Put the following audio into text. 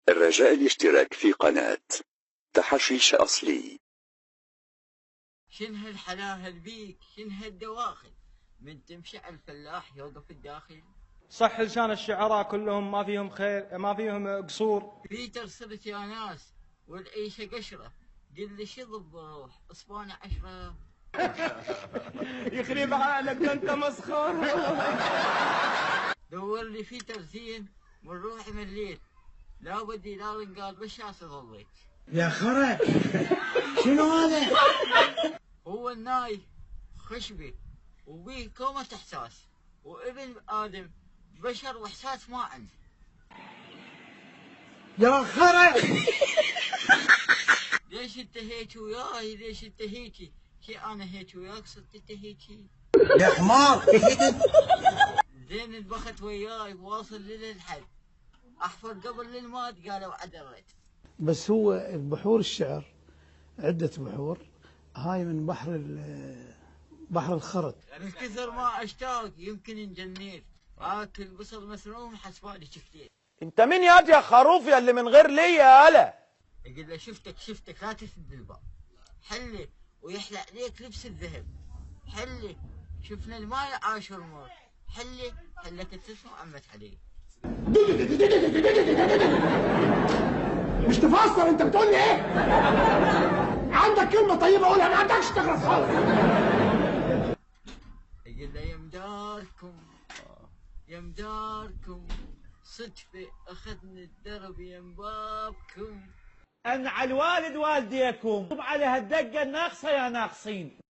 الرجاء الاشتراك في قناة تحشيش أصلي. شن هالحلاهل بيك، شن هالدواخل، من تمشي على الفلاح يوقف الداخل. صح لسان الشعراء كلهم ما فيهم خير، ما فيهم قصور. بيتر صرت يا ناس والعيشة قشرة، قل لي شضب بروح اصباني 10. يخرب عقلك ده انت مسخر. دور لي في ترزين من روحي مليت، لا بدي لا رنقال بشاسة ظليت. يا خرا شنو هذا؟ هو الناي خشبي وبيه كومة احساس، وابن ادم بشر واحساس ما عنده. يا خرا ليش انت هيك وياي؟ ليش انت هيجي؟ شي انا هيك وياك صرت انت هيجي. يا حمار زين البخت وياي واصل للحد، احفر قبل للمات قالوا عدلت. بس هو بحور الشعر عدة بحور، هاي من بحر الخرط. من كثر ما اشتاق يمكن انجنيت، اكل بصل مسروم حسبالي شفتين. انت مين يا خروف يا اللي من غير ليه يا هلا؟ يقول له شفتك لا تسد الباب، حلي ويحلى عليك لبس الذهب، حلي شفنا الماي عاشر مر، حلك تسمع عمت علي. مش تفسر انت بتقول لي ايه؟ عندك كلمة طيبة قولها، ما عندكش تغرس خالص. يقول له يا مداركم صدفة اخذني الدرب يا مبابكم. أن على الوالد والديكم على هالدقة الناقصة يا ناقصين.